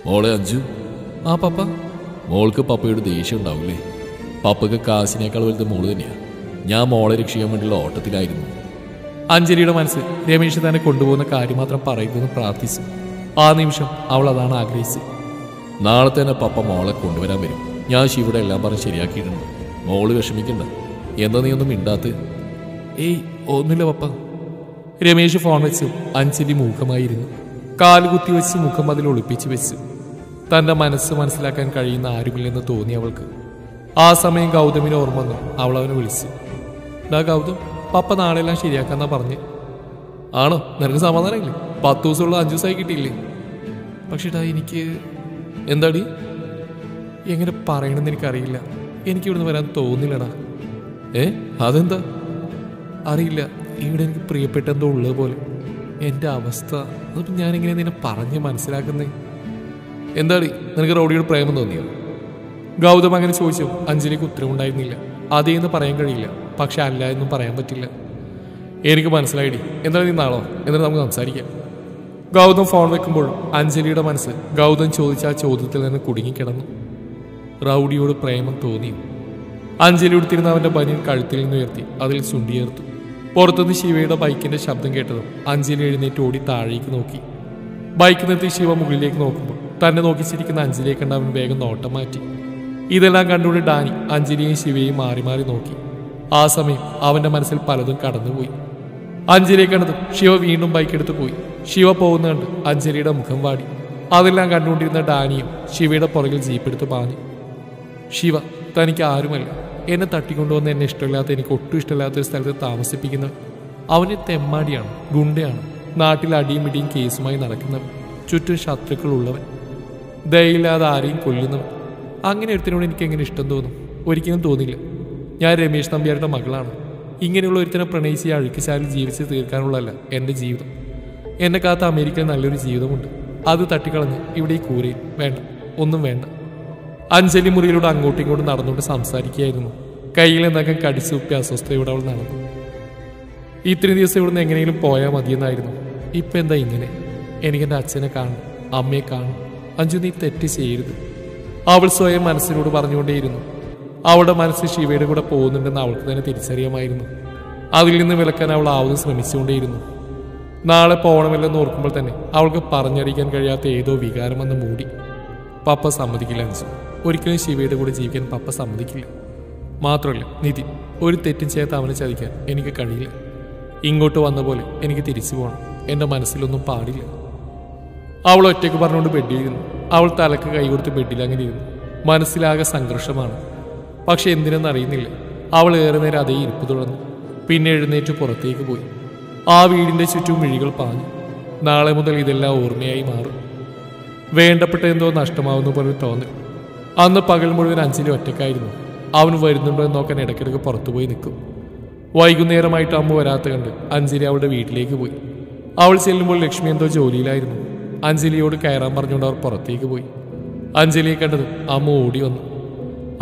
മോളെ അഞ്ജു. ആ പപ്പ. മോൾക്ക് പപ്പയുടെ ദേഷ്യം ഉണ്ടാവില്ലേ? പപ്പയ്ക്ക് കാശിനേക്കാൾ വലുത് മോള് തന്നെയാണ്. ഞാൻ മോളെ രക്ഷിക്കാൻ വേണ്ടിയുള്ള ഓട്ടത്തിലായിരുന്നു. അഞ്ജലിയുടെ മനസ്സ് രമേശ് തന്നെ കൊണ്ടുപോകുന്ന കാര്യം മാത്രം പറയുമെന്ന് പ്രാർത്ഥിച്ചു. ആ നിമിഷം അവൾ അതാണ് ആഗ്രഹിച്ചത്. നാളെ തന്നെ പപ്പ മോളെ കൊണ്ടുവരാൻ വരും. ഞാൻ ശിവയുടെ എല്ലാം പറഞ്ഞ് ശരിയാക്കിയിട്ടുണ്ട്. മോള് വിഷമിക്കണ്ട. എന്താ നീ ഒന്നും മിണ്ടാത്ത്? ഏയ് ഒന്നുമില്ല പപ്പ. രമേശ് ഫോൺ വെച്ചു. അഞ്ജലി മൂക്കമായിരുന്നു. കാലുകുത്തി വെച്ച് മുഖം അതിൽ ഒളിപ്പിച്ച് വെച്ചു. തൻ്റെ മനസ്സ് മനസ്സിലാക്കാൻ കഴിയുന്ന ആരുമില്ലെന്ന് തോന്നി അവൾക്ക്. ആ സമയം ഗൗതമിന് ഓർമ്മ വന്നു. അവൾ അവനെ വിളിച്ചു. ഡാ ഗൗതം, പപ്പ നാളെല്ലാം ശരിയാക്കാന്നാ പറഞ്ഞ്. ആണോ? നിനക്ക് സമാധാനമില്ലേ? 10 ദിവസമുള്ള 5 ദിവസമായി കിട്ടിയില്ലേ? പക്ഷേ ഡാ എനിക്ക് എന്താടി എങ്ങനെ പറയണമെന്ന് എനിക്കറിയില്ല. എനിക്കിവിടുന്ന് വരാൻ തോന്നില്ലടാ. അതെന്താ? അറിയില്ല, ഇവിടെ എനിക്ക് പ്രിയപ്പെട്ടെന്തോ ഉള്ളത് പോലെ. എൻ്റെ അവസ്ഥ അതിപ്പോൾ ഞാനെങ്ങനെ നിന്നെ പറഞ്ഞ് മനസ്സിലാക്കുന്നേ? എന്താടി, നിനക്ക് റൗഡിയോട് പ്രേമം തോന്നിയോ? ഗൗതം അങ്ങനെ ചോദിച്ചു. അഞ്ജലിക്ക് ഉത്തരവുണ്ടായിരുന്നില്ല. അതേന്ന് പറയാൻ കഴിയില്ല, പക്ഷെ അല്ല എന്നും പറയാൻ പറ്റില്ല. എനിക്ക് മനസ്സിലായിടി. എന്തായാലും നീ നാളോ എന്നിട്ട് നമുക്ക് സംസാരിക്കാം. ഗൗതം ഫോൺ വെക്കുമ്പോൾ അഞ്ജലിയുടെ മനസ്സ് ഗൗതം ചോദിച്ച ആ ചോദ്യത്തിൽ നിന്ന് കുടുങ്ങിക്കിടന്നു. റൗഡിയോട് പ്രേമം തോന്നി. അഞ്ജലി ഉടുത്തിരുന്ന അവൻ്റെ ബനിയൻ കഴുത്തിൽ നിന്ന് ഉയർത്തി അതിൽ ചുണ്ടിയേർത്തു. പുറത്തുനിന്ന് ശിവയുടെ ബൈക്കിന്റെ ശബ്ദം കേട്ടതും അഞ്ജലി എഴുന്നേറ്റ് ഓടി താഴേക്ക് നോക്കി. ബൈക്ക് നിർത്തി ശിവ മുകളിലേക്ക് നോക്കുമ്പോൾ തന്നെ നോക്കി ചിരിക്കുന്ന അഞ്ജലിയെ കണ്ട് അവൻ വേഗം നോട്ടം മാറ്റി. ഇതെല്ലാം കണ്ടുകൊണ്ട് ഡാനി അഞ്ജലിയെയും ശിവയെയും മാറി മാറി നോക്കി. ആ സമയം അവന്റെ മനസ്സിൽ പലതും കടന്നുപോയി. അഞ്ജലിയെ കണ്ടതും ശിവ വീണ്ടും ബൈക്ക് എടുത്ത് പോയി. ശിവ പോകുന്ന കണ്ട് അഞ്ജലിയുടെ മുഖം വാടി. അതെല്ലാം കണ്ടുകൊണ്ടിരുന്ന ഡാനിയും ശിവയുടെ പുറകിൽ ജീപ്പെടുത്ത് പാഞ്ഞു. ശിവ, തനിക്ക് ആരുമല്ല. എന്നെ തട്ടിക്കൊണ്ടുവന്ന് എന്നെ ഇഷ്ടമില്ലാത്ത, എനിക്ക് ഒട്ടും ഇഷ്ടമില്ലാത്തൊരു സ്ഥലത്ത് താമസിപ്പിക്കുന്നവൻ. അവന് തെമ്മാടിയാണ്, ഗുണ്ടയാണ്, നാട്ടിൽ അടിയും ഇടിയും കേസുമായി നടക്കുന്നവൻ, ചുറ്റും ശത്രുക്കളുള്ളവൻ, ദയയില്ലാതെ ആരെയും കൊല്ലുന്നവൻ. അങ്ങനെ ഒരുത്തിനോട് എനിക്ക് എങ്ങനെ ഇഷ്ടം തോന്നും? ഒരിക്കലും തോന്നില്ല. ഞാൻ രമേശ് നമ്പ്യാരുടെ മകളാണ്. ഇങ്ങനെയുള്ള ഒരുത്തിനെ പ്രണയിച്ച് അഴുക്കിശാലിൽ ജീവിച്ച് തീർക്കാനുള്ളതല്ല എൻ്റെ ജീവിതം. എന്നെ കാത്ത അമേരിക്കയിൽ നല്ലൊരു ജീവിതമുണ്ട്. അത് തട്ടിക്കളഞ്ഞ് ഇവിടെ ഈ കൂരയിൽ വേണ്ട, ഒന്നും വേണ്ട. അഞ്ജലി മുറിയിലൂടെ അങ്ങോട്ടും ഇങ്ങോട്ടും നടന്നുകൊണ്ട് സംസാരിക്കുകയായിരുന്നു. കയ്യിൽ എന്തൊക്കെ കടിച്ചുപ്പി അസ്വസ്ഥതയോടെ അവൾ നടന്നു. ഇത്രയും ദിവസം ഇവിടുന്ന് എങ്ങനെയെങ്കിലും പോയാൽ മതിയെന്നായിരുന്നു. ഇപ്പം എന്താ ഇങ്ങനെ? എനിക്കെൻ്റെ അച്ഛനെ കാണും, അമ്മയെ കാണും. അഞ്ജു, നീ തെറ്റ് ചെയ്യരുത്. അവൾ സ്വയം മനസ്സിനോട് പറഞ്ഞുകൊണ്ടേയിരുന്നു. അവളുടെ മനസ്സ് ശിവയുടെ കൂടെ പോകുന്നുണ്ടെന്ന് അവൾക്ക് തന്നെ തിരിച്ചറിയാമായിരുന്നു. അതിൽ നിന്ന് വിലക്കാൻ അവൾ ആവുന്ന ശ്രമിച്ചുകൊണ്ടേയിരുന്നു. നാളെ പോകണമല്ലെന്ന് ഓർക്കുമ്പോൾ തന്നെ അവൾക്ക് പറഞ്ഞറിയിക്കാൻ കഴിയാത്ത ഏതോ വികാരമെന്ന് മൂടി. പപ്പ സമ്മതിക്കില്ല അഞ്ജു. ഒരിക്കലും ശിവയുടെ കൂടെ ജീവിക്കാൻ പപ്പ സമ്മതിക്കില്ല. മാത്രമല്ല നിതിൻ, ഒരു തെറ്റും ചെയ്യാത്ത അവനെ ചതിക്കാൻ എനിക്ക് കഴിയില്ല. ഇങ്ങോട്ട് വന്ന പോലെ എനിക്ക് തിരിച്ചു പോകണം. എൻ്റെ മനസ്സിലൊന്നും പാടില്ല. അവൾ ഒറ്റയ്ക്ക് പറഞ്ഞുകൊണ്ട് ബെഡിലിരുന്നു. അവൾ തലക്ക് കൈ കൊടുത്ത് ബെഡിൽ അങ്ങനെ ഇരുന്നു. മനസ്സിലാകെ സംഘർഷമാണ്. പക്ഷെ എന്തിനെന്നറിയുന്നില്ല. അവൾ ഏറെ നേരം അതേ ഇരിപ്പ് തുടർന്നു. പിന്നെ എഴുന്നേറ്റ് പുറത്തേക്ക് പോയി. ആ വീടിൻ്റെ ചുറ്റും മിഴികൾ പാഞ്ഞു. നാളെ മുതൽ ഇതെല്ലാം ഓർമ്മയായി മാറും. വേണ്ടപ്പെട്ട എന്തോ നഷ്ടമാവുന്ന പോലെ തോന്നി. അന്ന് പകൽ മുഴുവൻ അഞ്ജലി ഒറ്റക്കായിരുന്നു. അവൻ വരുന്നുണ്ടോ എന്ന് നോക്കാൻ ഇടയ്ക്കിടയ്ക്ക് പുറത്തുപോയി നിൽക്കും. വൈകുന്നേരമായിട്ട് അമ്മ വരാത്ത കണ്ട് അഞ്ജലി അവളുടെ വീട്ടിലേക്ക് പോയി. അവൾ ചെല്ലുമ്പോൾ ലക്ഷ്മി എന്തോ ജോലിയിലായിരുന്നു. അഞ്ജലിയോട് കയറാൻ പറഞ്ഞുകൊണ്ട് അവർ പുറത്തേക്ക് പോയി. അഞ്ജലിയെ കണ്ടത് അമ്മ ഓടി വന്നു.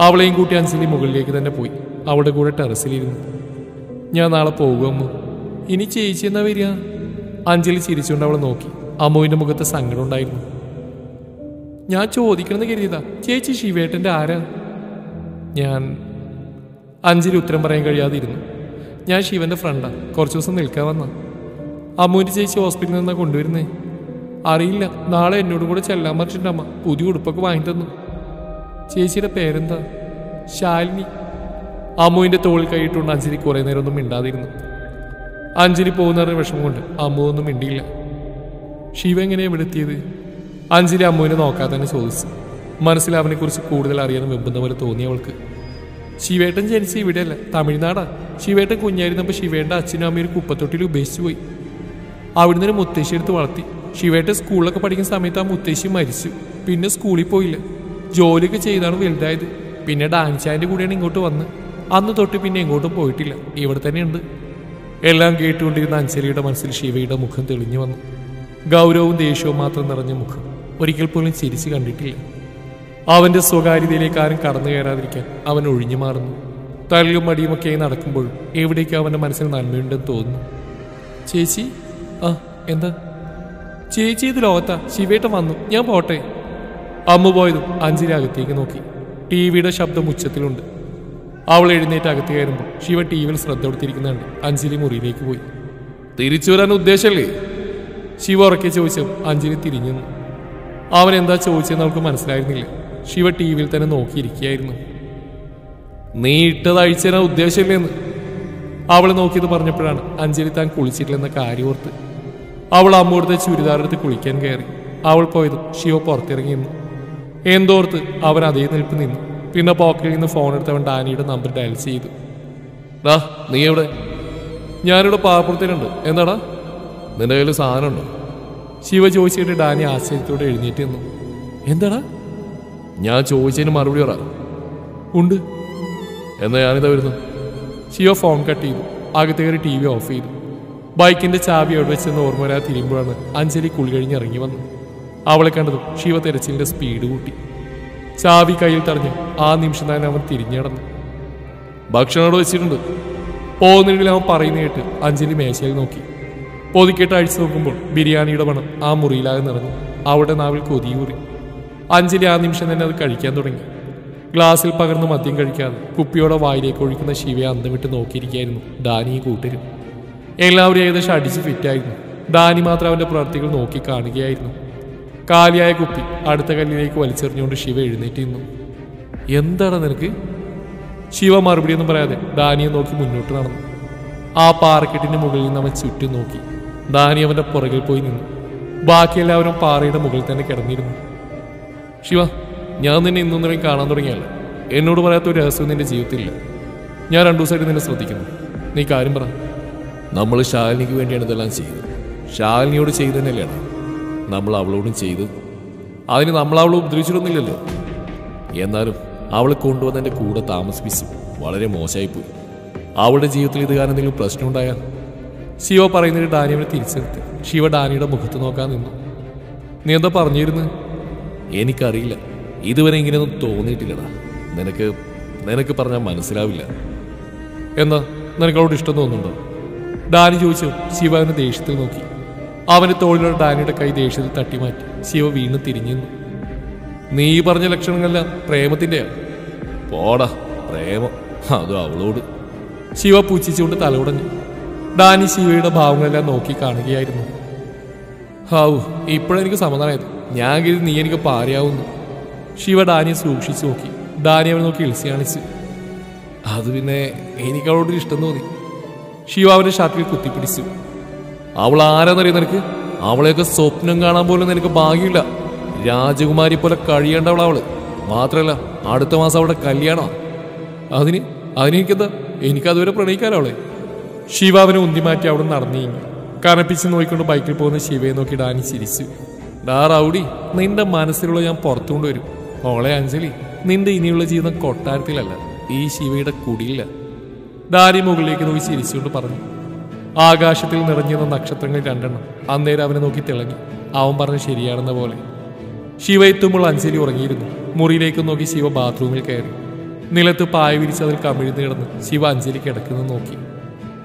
അവളെയും കൂട്ടി അഞ്ജലി മുകളിലേക്ക് തന്നെ പോയി. അവളുടെ കൂടെ ടെറസിലിരുന്നു. ഞാൻ നാളെ പോകുമോ? ഇനി ചേച്ചി എന്നാ വരിക? അഞ്ജലി ചിരിച്ചുകൊണ്ട് അവളെ നോക്കി. അമ്മുവിൻ്റെ മുഖത്ത് സങ്കടം ഉണ്ടായിരുന്നു. ഞാൻ ചോദിക്കണമെന്ന് കരുതിയതാ, ചേച്ചി ശിവേട്ടൻ്റെ ആരാ? ഞാൻ അഞ്ജലി ഉത്തരം പറയാൻ കഴിയാതെ ഇരുന്നു. ഞാൻ ശിവന്റെ ഫ്രണ്ടാ. കുറച്ച് ദിവസം നിൽക്കാൻ വന്ന. അമ്മുവിൻ്റെ ചേച്ചി ഹോസ്പിറ്റലിൽ നിന്നാ കൊണ്ടുവരുന്നേ. അറിയില്ല, നാളെ എന്നോടും കൂടെ ചെല്ലാൻ പറഞ്ഞിട്ടുണ്ട് അമ്മ. പുതിയ ഉടുപ്പൊക്കെ വാങ്ങി തന്നു. ചേച്ചിയുടെ പേരെന്താ? ശാലിനി. അമ്മുവിൻ്റെ തോളിൽ കൈയിട്ടുകൊണ്ട് അഞ്ജലി കുറേ നേരം ഒന്നും മിണ്ടാതിരുന്നു. അഞ്ജലി പോകുന്നവരുടെ വിഷമം കൊണ്ട് അമ്മു ഒന്നും മിണ്ടിയില്ല. ശിവ എങ്ങനെയാണ് ഇവിടെ എത്തിയത്? അഞ്ജലി അമ്മുവിനെ നോക്കാതെ തന്നെ ചോദിച്ചു. മനസ്സിൽ അവനെക്കുറിച്ച് കൂടുതൽ അറിയാൻ വെമ്പുന്ന പോലെ തോന്നി അവൾക്ക്. ശിവേട്ടൻ ജനിച്ച ഇവിടെയല്ല, തമിഴ്നാടാ. ശിവേട്ടൻ കുഞ്ഞായിരുന്നപ്പോൾ ശിവേട്ടൻ്റെ അച്ഛനും അമ്മയും ഒരു കുപ്പത്തൊട്ടിൽ ഉപേക്ഷിച്ചു പോയി. അവിടുന്ന് ഒരു മുത്തശ്ശി എടുത്ത് വളർത്തി. ശിവേട്ടൻ സ്കൂളിലൊക്കെ പഠിക്കുന്ന സമയത്ത് ആ മുത്തശ്ശി മരിച്ചു. പിന്നെ സ്കൂളിൽ പോയില്ല. ജോലിയൊക്കെ ചെയ്താണ് വലുതായത്. പിന്നെ ഡാൻസാൻ്റെ കൂടെയാണ് ഇങ്ങോട്ട് വന്ന്. അന്ന് തൊട്ട് പിന്നെ എങ്ങോട്ടും പോയിട്ടില്ല. ഇവിടെ തന്നെയുണ്ട്. എല്ലാം കേട്ടുകൊണ്ടിരുന്ന അഞ്ജലിയുടെ മനസ്സിൽ ശിവയുടെ മുഖം തെളിഞ്ഞു വന്നു. ഗൗരവവും ദേഷ്യവും മാത്രം നിറഞ്ഞ മുഖം. ഒരിക്കൽ പോലും ചിരിച്ചു കണ്ടിട്ടില്ല. അവൻ്റെ സ്വകാര്യതയിലേക്ക് ആരും കടന്നു കയറാതിരിക്കാൻ അവൻ ഒഴിഞ്ഞു മാറുന്നു. തല്ലും മടിയുമൊക്കെയായി നടക്കുമ്പോഴും എവിടേക്കും അവൻ്റെ മനസ്സിൽ നന്മയുണ്ടെന്ന് തോന്നുന്നു. ചേച്ചി, എന്താ ചേച്ചി? ഇത് ലോകത്താ. ശിവേട്ടൻ വന്നു, ഞാൻ പോട്ടെ. അമ്മ പോയതും അഞ്ജലി അകത്തേക്ക് നോക്കി. ടി വിയുടെ ശബ്ദം ഉച്ചത്തിലുണ്ട്. അവൾ എഴുന്നേറ്റ് അകത്ത് കയറുമ്പോൾ ശിവ ടി വിയിൽ ശ്രദ്ധ കൊടുത്തിരിക്കുന്നുണ്ട്. അഞ്ജലി മുറിയിലേക്ക് പോയി. തിരിച്ചു വരാൻ ഉദ്ദേശമല്ലേ? ശിവ ഉറക്കെ ചോദിച്ചു. അഞ്ജലി തിരിഞ്ഞു. അവൻ എന്താ ചോദിച്ചതെന്ന് അവൾക്ക് മനസ്സിലായിരുന്നില്ല. ശിവ ടി വിയിൽ തന്നെ നോക്കിയിരിക്കുകയായിരുന്നു. നീ ഇട്ടത് അഴിച്ചു തരാൻ ഉദ്ദേശമില്ലെന്ന് അവൾ നോക്കിയത് പറഞ്ഞപ്പോഴാണ് അഞ്ജലി താൻ കുളിച്ചിട്ടില്ലെന്ന കാര്യം ഓർത്ത്. അവൾ അമ്മോടുത്ത് ചുരിദാറെടുത്ത് കുളിക്കാൻ കയറി. അവൾ പോയതും ശിവ പുറത്തിറങ്ങി നിന്നു. എന്തോർത്ത് അവൻ അതേ നിൽപ്പ് നിന്നു. പിന്നെ പോക്കറ്റിൽ നിന്ന് ഫോൺ എടുത്തവൻ ഡാനിയുടെ നമ്പർ ഡയൽ ചെയ്തു. ഡാ, നീ എവിടെ? ഞാനിവിടെ പാർപ്പുറത്തിനുണ്ട്. എന്താടാ, നിന്റെ കയ്യിൽ സാധനമുണ്ടോ? ശിവ ചോദിച്ചിട്ട് ഡാനി ആശ്ചര്യത്തോടെ എഴുന്നേറ്റ് നിന്നു. എന്താടാ? ഞാൻ ചോദിച്ചതിന് മറുപടി പറ. ഉണ്ട്. എന്നാ ഞാനിതാ വരുന്നു. ശിവ ഫോൺ കട്ട് ചെയ്തു. അകത്ത് കയറി ടി വി ഓഫ് ചെയ്തു. ബൈക്കിന്റെ ചാവി എവിടെ വെച്ചെന്ന് ഓർമ്മ വരാതെ തിരിയുമ്പോഴാണ് അഞ്ജലി കുളി കഴിഞ്ഞ് ഇറങ്ങി വന്നു. അവളെ കണ്ടതും ശിവ തെരച്ചിലിന്റെ സ്പീഡ് കൂട്ടി. ചാവി കയ്യിൽ തടഞ്ഞു ആ നിമിഷം തന്നെ അവൻ തിരിഞ്ഞടന്നു. ഭക്ഷണം അവിടെ വെച്ചിട്ടുണ്ട്. പോകുന്നതിൽ അവൻ പറയുന്ന കേട്ട് അഞ്ജലി മേശയിൽ നോക്കി. പൊതിക്കെട്ട് അഴിച്ചു നോക്കുമ്പോൾ ബിരിയാണിയുടെ മണം ആ മുറിയിലാകെ നിറഞ്ഞു. അവളുടെ നാവിൽ കൊതിയൂറി. അഞ്ജലി ആ നിമിഷം തന്നെ അത് കഴിക്കാൻ തുടങ്ങി. ഗ്ലാസ്സിൽ പകർന്ന് മദ്യം കഴിക്കാതെ കുപ്പിയോടെ വായിലേക്ക് ഒഴിക്കുന്ന ശിവയെ അന്തം വിട്ട് നോക്കിയിരിക്കുകയായിരുന്നു ഡാനിയും കൂട്ടരും. എല്ലാവരും ഏകദേശം അടിച്ച് ഫിറ്റായിരുന്നു. ഡാനി മാത്രം അവന്റെ പ്രവർത്തികൾ നോക്കി കാണുകയായിരുന്നു. കാലിയായ കുപ്പി അടുത്ത കല്ലിലേക്ക് വലിച്ചെറിഞ്ഞുകൊണ്ട് ശിവ എഴുന്നേറ്റ് നിന്നു. എന്താണ് നിനക്ക്? ശിവ മറുപടിയൊന്നും പറയാതെ ഡാനിയെ നോക്കി മുന്നോട്ട് നടന്നു. ആ പാറക്കെട്ടിന്റെ മുകളിൽ നിന്ന് അവൻ ചുറ്റും നോക്കി. ഡാനി അവന്റെ പുറകിൽ പോയി നിന്നു. ബാക്കി എല്ലാവരും പാറയുടെ മുകളിൽ തന്നെ കിടന്നിരുന്നു. ശിവ, ഞാൻ നിന്നെ ഇന്നൊന്നും കാണാൻ തുടങ്ങിയല്ല. എന്നോട് പറയാത്ത ഒരു രഹസ്യം നിന്റെ ജീവിതത്തിലില്ല. ഞാൻ 2 ദിവസമായിട്ട് നിന്നെ ശ്രദ്ധിക്കുന്നു. നീ കാര്യം പറ. നമ്മൾ ശാലിനിക്ക് വേണ്ടിയാണ് ഇതെല്ലാം ചെയ്തത്. ശാലിനിയോട് ചെയ്തതന്നെയല്ലേടാ നമ്മൾ അവളോടും ചെയ്തത്. അതിന് നമ്മൾ അവളെ ഉപദ്രവിച്ചിട്ടൊന്നുമില്ലല്ലോ. എന്നാലും അവളെ കൊണ്ടുവന്ന് എൻ്റെ കൂടെ താമസിപ്പിച്ചു. വളരെ മോശമായിപ്പോയി. അവളുടെ ജീവിതത്തിൽ ഇത് കാരണം എന്തെങ്കിലും പ്രശ്നം ഉണ്ടായാൽ? ശിവ പറയുന്നതിന് ഡാനി അവനെ തിരിച്ചെടുത്ത്. ശിവ ഡാനിയുടെ മുഖത്ത് നോക്കാൻ നിന്നു. നീ എന്താ പറഞ്ഞിരുന്നു? എനിക്കറിയില്ല. ഇതുവരെ ഇങ്ങനെയൊന്നും തോന്നിയിട്ടില്ലടാ. നിനക്ക് പറഞ്ഞാൽ മനസ്സിലാവില്ല. എന്നാ നിനക്ക് അവളോട് ഇഷ്ടം തോന്നുന്നുണ്ടോ? ഡാനി ചോദിച്ചു. ശിവ അവനെ ദേഷ്യത്തിൽ നോക്കി. അവന്റെ തോളിലുള്ള ഡാനിയുടെ കൈ ദേഷ്യത്തിൽ തട്ടിമാറ്റി. ശിവ വീണ്ടും തിരിഞ്ഞു നിന്നു. നീ പറഞ്ഞ ലക്ഷണങ്ങളെല്ലാം പ്രേമത്തിൻ്റെയാ. പോടാ, പ്രേമം അതും അവളോട്. ശിവ പൂച്ചിച്ചുകൊണ്ട് തലയുടഞ്ഞു. ഡാനി ശിവയുടെ ഭാവങ്ങളെല്ലാം നോക്കി കാണുകയായിരുന്നു. ഹാവു, ഇപ്പോഴെനിക്ക് സമാധാനമായത്. ഞാൻ കരുതി നീ എനിക്ക് പാരയാവുന്നു. ശിവ ഡാനിയെ സൂക്ഷിച്ചു നോക്കി. ഡാനി അവനെ നോക്കി ഇളിച്ച് കാണിച്ചു. അത് പിന്നെ എനിക്ക് അവളോട് ഇഷ്ടം തോന്നി. ശിവ അവന്റെ ഷർട്ടിൽ കുത്തിപ്പിടിച്ചു. അവൾ ആരാന്നറിയാം നിനക്ക്? അവളെയൊക്കെ സ്വപ്നം കാണാൻ പോലും നിനക്ക് ഭാഗ്യമില്ല. രാജകുമാരി പോലെ കഴിയേണ്ടവള അവള്. മാത്രല്ല അടുത്ത മാസം അവളുടെ കല്യാണം. അതിനെനിക്കെന്താ? എനിക്കതുവരെ പ്രണയിക്കാലോ അവളെ. ശിവ അവനെ ഉന്തിമാറ്റി അവിടെ നടന്നു നീങ്ങി. കനപ്പിച്ച് നോക്കിക്കൊണ്ട് ബൈക്കിൽ പോകുന്ന ശിവയെ നോക്കി ഡാനി ചിരിച്ചു. ഡാ റൗഡി, നിന്റെ മനസ്സിലുള്ള ഞാൻ പുറത്തു കൊണ്ടുവരും. മോളെ അഞ്ജലി, നിന്റെ ഇനിയുള്ള ജീവിതം കൊട്ടാരത്തിലല്ല, ഈ ശിവയുടെ കുടിയില്ല. ഡാനി മുകളിലേക്ക് നോക്കി ചിരിച്ചുകൊണ്ട് പറഞ്ഞു. ആകാശത്തിൽ നിറഞ്ഞിരുന്ന നക്ഷത്രങ്ങൾ 2 അന്നേരം അവനെ നോക്കി തിളങ്ങി. അവൻ പറഞ്ഞു ശരിയാണെന്ന പോലെ. ശിവ എത്തുമ്പോൾ അഞ്ജലി ഉറങ്ങിയിരുന്നു. മുറിയിലേക്ക് നോക്കി ശിവ ബാത്റൂമിൽ കയറി. നിലത്ത് പായ വിരിച്ച് അതിൽ കമിഴ്ന്നു കിടന്ന് ശിവ അഞ്ജലി കിടക്കുന്നത് നോക്കി.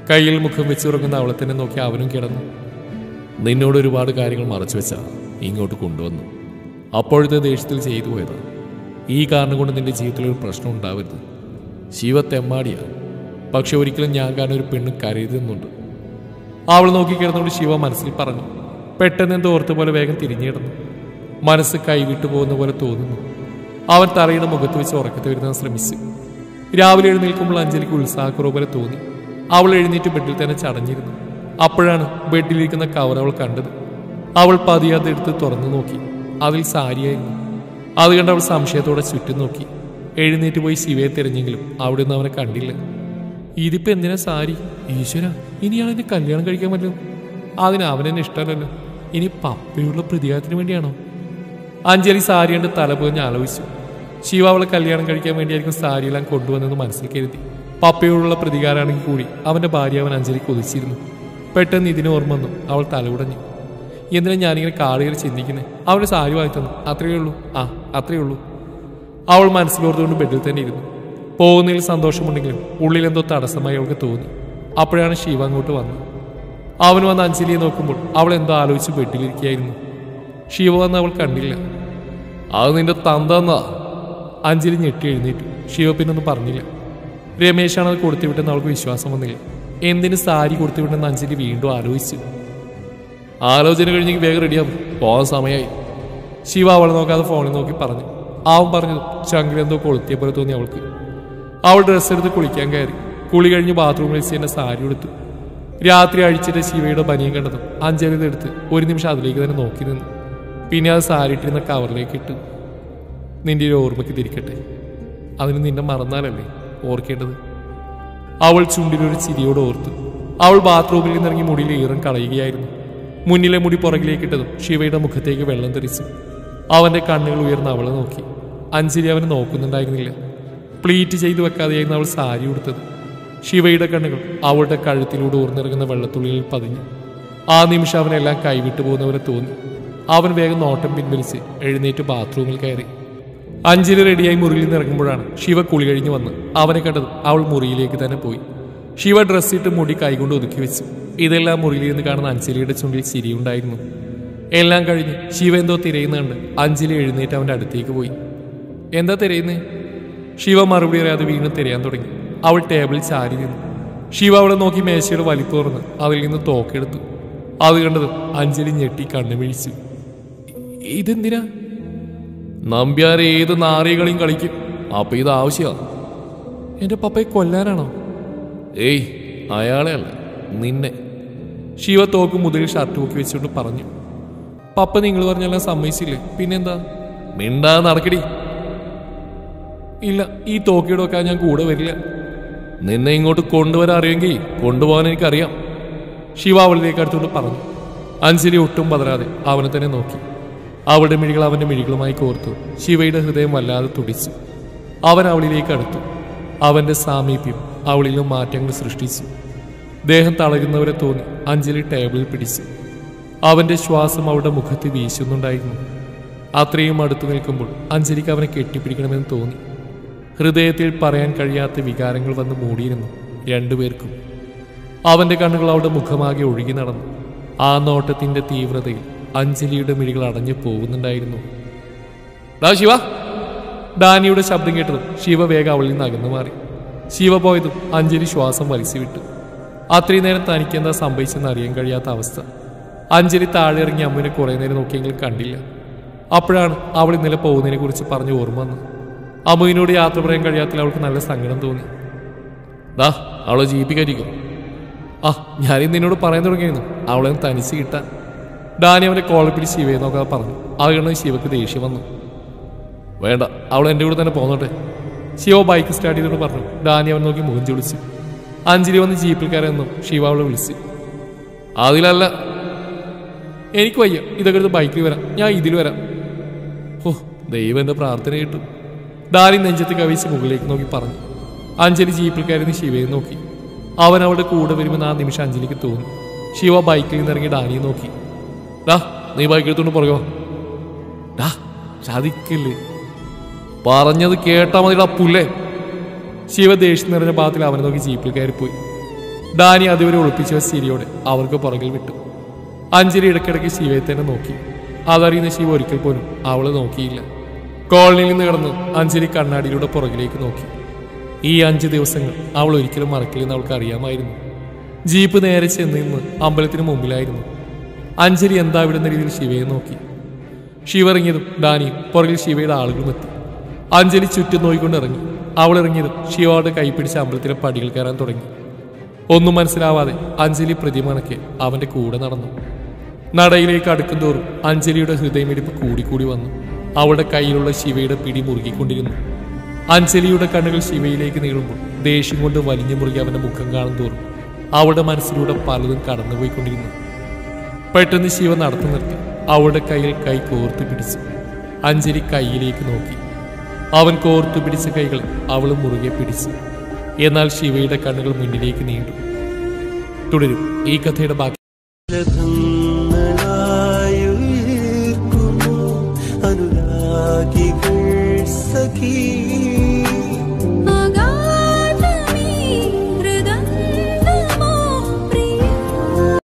കയ്യിൽ മുഖം വെച്ചുറങ്ങുന്ന അവളെ തന്നെ നോക്കി അവനും കിടന്നു. നിന്നോട് ഒരുപാട് കാര്യങ്ങൾ മറച്ചു വെച്ചാ ഇങ്ങോട്ട് കൊണ്ടുവന്നു. അപ്പോഴത്തെ ദേഷ്യത്തിൽ ചെയ്തു പോയതാണ്. ഈ കാരണം കൊണ്ട് നിന്റെ ജീവിതത്തിലൊരു പ്രശ്നം ഉണ്ടാവരുത്. ശിവ തെമ്മാടിയാ. പക്ഷെ ഒരിക്കലും ഞാൻ കാരണം ഒരു പെണ്ണ് കരയുന്നുണ്ട്. അവൾ നോക്കി കിടന്നുകൊണ്ട് ശിവ മനസ്സിൽ പറഞ്ഞു. പെട്ടെന്ന് എന്തോ ഓർത്ത പോലെ വേഗം തിരിഞ്ഞിടന്നു. മനസ്സ് കൈവിട്ടു പോകുന്ന പോലെ തോന്നുന്നു. അവൻ തറയുടെ മുഖത്ത് വെച്ച് ഉറക്കത്ത് വരുത്താൻ ശ്രമിച്ചു. രാവിലെ എഴുന്നേൽക്കുമ്പോൾ അഞ്ജലിക്ക് ഉത്സാഹക്കുറവ് പോലെ തോന്നി. അവൾ എഴുന്നേറ്റ് ബെഡിൽ തന്നെ ചടഞ്ഞിരുന്നു. അപ്പോഴാണ് ബെഡിലിരിക്കുന്ന കവർ അവൾ കണ്ടത്. അവൾ പതിയാതെ എടുത്ത് തുറന്നു നോക്കി. അതിൽ സാരിയായിരുന്നു. അത് കണ്ട് അവൾ സംശയത്തോടെ ചുറ്റും നോക്കി. എഴുന്നേറ്റ് പോയി ശിവയെ തിരഞ്ഞെങ്കിലും അവിടെ നിന്ന് അവനെ കണ്ടില്ല. ഇതിപ്പോ എന്തിനാ സാരി? ഈശ്വര, ഇനിയാൾ എന്നെ കല്യാണം കഴിക്കാൻ പറ്റും? അതിന് അവനെന്നെ ഇഷ്ടമല്ലല്ലോ. ഇനി പപ്പയുള്ള പ്രതികാരത്തിന് വേണ്ടിയാണോ? അഞ്ജലി സാരി കണ്ട് തലപുകഞ്ഞ് ആലോചിച്ചു. ശിവ അവളെ കല്യാണം കഴിക്കാൻ വേണ്ടിയായിരിക്കും സാരിയെല്ലാം കൊണ്ടുവന്നെന്ന് മനസ്സിൽ കരുതി. പപ്പയോടുള്ള പ്രതികാരമാണെങ്കിൽ കൂടി അവന്റെ ഭാര്യ അവൻ അഞ്ജലി കൊതിച്ചിരുന്നു. പെട്ടെന്ന് ഇതിന് ഓർമ്മ വന്നു. അവൾ തലയുടഞ്ഞു. എന്തിനാ ഞാനിങ്ങനെ കാടുകയറി ചിന്തിക്കുന്നത്? അവന് സാരി വാങ്ങി തന്നു, അത്രയേ ഉള്ളൂ. അത്രയേ ഉള്ളൂ. അവൾ മനസ്സിലോർത്തുകൊണ്ട് ബെഡിൽ തന്നെ ഇരുന്നു. പോകുന്നതിൽ സന്തോഷമുണ്ടെങ്കിലും ഉള്ളിലെന്തോ തടസ്സമായി അവൾക്ക് തോന്നി. അപ്പോഴാണ് ശിവ അങ്ങോട്ട് വന്നത്. അവൻ വന്ന് അഞ്ജലിയെ നോക്കുമ്പോൾ അവൾ എന്തോ ആലോചിച്ച് ബെഡിലിരിക്കുകയായിരുന്നു. ശിവ വന്ന് അവൾ കണ്ടില്ല. അത് നിന്റെ തന്തെന്നാ. അഞ്ജലി ഞെട്ടി എഴുന്നേറ്റു. ശിവ പിന്നൊന്നും പറഞ്ഞില്ല. രമേശാണ് അത് കൊടുത്തുവിട്ടെന്ന് അവൾക്ക് വിശ്വാസം വന്നില്ല. എന്തിന് സാരി കൊടുത്തുവിട്ടെന്ന് അഞ്ജലി വീണ്ടും ആലോചിച്ചു. ആലോചന കഴിഞ്ഞെങ്കിൽ വേഗം റെഡിയാവും, പോകാൻ സമയമായി. ശിവ അവളെ നോക്കാതെ ഫോണിൽ നോക്കി പറഞ്ഞു. അവൻ പറഞ്ഞത് ചങ്കിലെന്തോ കൊളുത്തിയ പോലെ തോന്നി അവൾക്ക്. അവൾ ഡ്രസ്സ് എടുത്ത് കുളിക്കാൻ കയറി. കുളി കഴിഞ്ഞ് ബാത്റൂമിൽ വെച്ച് തന്നെ സാരി എടുത്തു. രാത്രി അഴിച്ചിട്ട് ശിവയുടെ ബനിയൻ കണ്ടതും അഞ്ജലി ഇതെടുത്ത് ഒരു നിമിഷം അതിലേക്ക് തന്നെ നോക്കി നിന്നു. പിന്നെ അത് സാരി ഇട്ടിരുന്ന കവറിലേക്ക് ഇട്ടു. നിന്റെ ഒരു ഓർമ്മയ്ക്ക് തിരിക്കട്ടെ, അതിന് നിന്നെ മറന്നാലല്ലേ ഓർക്കേണ്ടത്. അവൾ ചുണ്ടിലൊരു ചിരിയോട് ഓർത്തു. അവൾ ബാത്റൂമിൽ നിന്നിറങ്ങി മുടിയിൽ ഈറൻ കളയുകയായിരുന്നു. മുന്നിലെ മുടി പുറകിലേക്കിട്ടതും ശിവയുടെ മുഖത്തേക്ക് വെള്ളം തെറിച്ചു. അവന്റെ കണ്ണുകൾ ഉയർന്ന് അവളെ നോക്കി. അഞ്ജലി അവനെ നോക്കുന്നുണ്ടായിരുന്നില്ല. പ്ലീറ്റ് ചെയ്തു വെക്കാതെയായിരുന്നു അവൾ സാരി ഉടുത്തത്. ശിവയുടെ കണ്ണുകൾ അവളുടെ കഴുത്തിലൂടെ ഊർന്നിറങ്ങുന്ന വെള്ളത്തുള്ളിയിൽ പതിഞ്ഞു. ആ നിമിഷം അവനെല്ലാം കൈവിട്ടു പോകുന്നവരെ തോന്നി. അവൻ വേഗം നോട്ടം പിൻവലിച്ച് എഴുന്നേറ്റ് ബാത്റൂമിൽ കയറി. അഞ്ജലി റെഡിയായി മുറിയിൽ നിന്ന് ഇറങ്ങുമ്പോഴാണ് ശിവ കുളി കഴിഞ്ഞ് വന്ന് അവനെ കണ്ടത്. അവൾ മുറിയിലേക്ക് തന്നെ പോയി. ശിവ ഡ്രസ്സിട്ട് മുടി കൈകൊണ്ട് ഒതുക്കി വെച്ചു. ഇതെല്ലാം മുറിയിൽ നിന്ന് കാണുന്ന അഞ്ജലിയുടെ ചുണ്ടിൽ ചിരിയുണ്ടായിരുന്നു. എല്ലാം കഴിഞ്ഞ് ശിവ എന്തോ തിരയുന്നുണ്ട്. അഞ്ജലി എഴുന്നേറ്റ് അവൻ്റെ അടുത്തേക്ക് പോയി. എന്താ തിരയുന്നേ? ശിവ മറുപടി അറിയാതെ വീണ്ടും തിരയാൻ തുടങ്ങി. അവൾ ടേബിളിൽ ചാരി നിന്നു. ശിവ അവളെ നോക്കി മേശയുടെ വലിപ്പ് തുറന്ന് അതിൽ നിന്ന് തോക്കെടുത്തു. അത് കണ്ടത് അഞ്ജലി ഞെട്ടി കണ്ണു വീഴ്ചു. ഇതെന്തിനാ? നമ്പ്യാരെ ഏത് നാറികളെയും കളിക്കും, അപ്പൊ ഇത് ആവശ്യമാണ്. എന്റെ പപ്പയെ കൊല്ലാനാണോ? ഏയ്, അയാളെ അല്ല, നിന്നെ. ശിവ തോക്ക് മുതലിൽ ഷർട്ട് പൊക്കി വെച്ചുകൊണ്ട് പറഞ്ഞു. പപ്പ നിങ്ങൾ പറഞ്ഞെല്ലാം സമ്മതിച്ചില്ലേ? പിന്നെന്താ? മിണ്ടാതെ നടക്കടി. ഇല്ല, ഈ തോക്കിയുടെ വെക്കാൻ ഞാൻ കൂടെ വരില്ല. നിന്നെ ഇങ്ങോട്ട് കൊണ്ടുവരാൻ അറിയെങ്കിൽ കൊണ്ടുപോകാൻ എനിക്കറിയാം. ശിവ അവളിലേക്ക് അടുത്തുകൊണ്ട് പറഞ്ഞു. അഞ്ജലി ഒട്ടും പതരാതെ അവനെ തന്നെ നോക്കി. അവളുടെ മിഴികൾ അവന്റെ മിഴികളുമായി കോർത്തു. ശിവയുടെ ഹൃദയം വല്ലാതെ തുടിച്ചു. അവൻ അവളിലേക്ക് അടുത്തു. അവന്റെ സാമീപ്യം അവളിലും മാറ്റങ്ങൾ സൃഷ്ടിച്ചു. ദേഹം തളരുന്നവരെ തോന്നി അഞ്ജലി ടേബിളിൽ പിടിച്ചു. അവന്റെ ശ്വാസം അവളുടെ മുഖത്ത് വീശുന്നുണ്ടായിരുന്നു. അത്രയും അടുത്തു നിൽക്കുമ്പോൾ അഞ്ജലിക്ക് അവനെ കെട്ടിപ്പിടിക്കണമെന്ന് തോന്നി. ഹൃദയത്തിൽ പറയാൻ കഴിയാത്ത വികാരങ്ങൾ വന്ന് മൂടിയിരുന്നു രണ്ടുപേർക്കും. അവന്റെ കണ്ണുകൾ അവളുടെ മുഖമാകെ ഒഴുകി നടന്നു. ആ നോട്ടത്തിന്റെ തീവ്രതയിൽ അഞ്ജലിയുടെ മിഴികൾ അടഞ്ഞു പോകുന്നുണ്ടായിരുന്നു. ഡാ ശിവ! ഡാനിയുടെ ശബ്ദം കേട്ടതും ശിവ വേഗം അവളിൽ നിന്ന് അകന്നു മാറി. ശിവ പോയതും അഞ്ജലി ശ്വാസം വലിച്ചു വിട്ടു. അത്രയും നേരം തനിക്ക് എന്താ സംഭവിച്ചെന്ന് അറിയാൻ കഴിയാത്ത അവസ്ഥ. അഞ്ജലി താഴെ ഇറങ്ങി അമ്മുവിനെ കുറെ നേരം നോക്കിയെങ്കിലും കണ്ടില്ല. അപ്പോഴാണ് അവൾ ഇന്നലെ പോകുന്നതിനെ കുറിച്ച് പറഞ്ഞ് ഓർമ്മ വന്നത്. അമ്മുവിനോട് യാത്ര പറയാൻ കഴിയാത്തതിൽ അവൾക്ക് നല്ല സങ്കടം തോന്നി. ദാ അവളെ ജീപ്പി കയറ്റിക്കോ. ഞാനിന്ന് നിന്നോട് പറയാൻ തുടങ്ങിയിരുന്നു അവളെ തനിച്ച് കിട്ടാൻ. ഡാനി അവനെ കോളർ പിടിച്ച് ശിവയെ നോക്കാതെ പറഞ്ഞു. അത് കണ്ട് ശിവക്ക് ദേഷ്യം വന്നു. വേണ്ട, അവൾ എൻ്റെ കൂടെ തന്നെ പോന്നോട്ടെ. ശിവ ബൈക്ക് സ്റ്റാർട്ട് ചെയ്തോണ്ട് പറഞ്ഞു. ഡാനി അവൻ നോക്കി മുഖം ചൊളിച്ചു. അഞ്ജലി വന്ന് ജീപ്പിൽ കയറിയെന്നും ശിവ അവളെ വിളിച്ചു. അതിലല്ല, എനിക്ക് വയ്യ, ഇതൊക്കെ എടുത്ത് ബൈക്കിൽ വരാം, ഞാൻ ഇതിൽ വരാം. ദൈവം എൻ്റെ പ്രാർത്ഥന കിട്ടും. ഡാനി നെഞ്ചത്ത് കവിച്ച് മുകളിലേക്ക് നോക്കി പറഞ്ഞു. അഞ്ജലി ജീപ്പിൽ കയറി ശിവയെ നോക്കി. അവൻ അവളുടെ കൂടെ വരുമെന്ന് ആ നിമിഷം അഞ്ജലിക്ക് തോന്നി. ശിവ ബൈക്കിൽ നിന്നിറങ്ങി ഡാനിയെ നോക്കി. ഡാ, നീ ബൈക്ക് എടുത്തോണ്ട് പുറകോ. ഡാ, ചതിക്കല്ലേ, പറഞ്ഞത് കേട്ടാ മതിടാ പുല്ലേ. ശിവ ദേഷ്യം നിറഞ്ഞ ഭാഗത്തിൽ അവനെ നോക്കി ജീപ്പിൽ കയറിപ്പോയി. ഡാനി അതുവരെ ഒളിപ്പിച്ച ചിരിയോടെ അവർക്ക് പുറകിൽ വിട്ടു. അഞ്ജലി ഇടയ്ക്കിടയ്ക്ക് ശിവയെ തന്നെ നോക്കി. അതറിയുന്ന ശിവ ഒരിക്കൽ പോലും അവളെ നോക്കിയില്ല. കോളനിയിൽ നിന്ന് കിടന്ന് അഞ്ജലി കണ്ണാടിയിലൂടെ പുറകിലേക്ക് നോക്കി. ഈ 5 ദിവസങ്ങൾ അവൾ ഒരിക്കലും മറക്കില്ലെന്ന് അവൾക്ക് അറിയാമായിരുന്നു. ജീപ്പ് നേരെ ചെന്ന് നിന്ന് അമ്പലത്തിന് മുമ്പിലായിരുന്നു. അഞ്ജലി എന്താ വിടുന്ന രീതിയിൽ ശിവയെ നോക്കി. ശിവ ഇറങ്ങിയതും ഡാനിയും പുറകിൽ ശിവയുടെ ആളുകളും എത്തി. അഞ്ജലി ചുറ്റും നോയിക്കൊണ്ട് ഇറങ്ങി. അവൾ ഇറങ്ങിയതും ശിവ അവളുടെ കൈ പിടിച്ച് അമ്പലത്തിലെ പടികൾ കയറാൻ തുടങ്ങി. ഒന്നും മനസ്സിലാവാതെ അഞ്ജലി പ്രതിമണക്കെ അവന്റെ കൂടെ നടന്നു. നടയിലേക്ക് അടുക്കും തോറും അഞ്ജലിയുടെ ഹൃദയമിടിപ്പ് കൂടിക്കൂടി വന്നു. അവളുടെ കയ്യിലുള്ള ശിവയുടെ പിടി മുറുകിക്കൊണ്ടിരുന്നു. അഞ്ജലിയുടെ കണ്ണുകൾ ശിവയിലേക്ക് നീളുമ്പോൾ ദേഷ്യം കൊണ്ട് വലിഞ്ഞു മുറുകി അവന്റെ മുഖം കാണും തോറും അവളുടെ മനസ്സിലൂടെ പലതും കടന്നുപോയിക്കൊണ്ടിരുന്നു. പെട്ടെന്ന് ശിവ നടത്തു നിർത്തി അവളുടെ കയ്യിൽ കൈ കോർത്തു പിടിച്ചു. അഞ്ജലി കൈയിലേക്ക് നോക്കി. അവൻ കോർത്തു പിടിച്ച കൈകൾ അവൾ മുറുകെ പിടിച്ചു. എന്നാൽ ശിവയുടെ കണ്ണുകൾ മുന്നിലേക്ക് നീണ്ടു. തുടരും ഈ കഥയുടെ ബാക്കി. അനുരാഗികൾ സഖി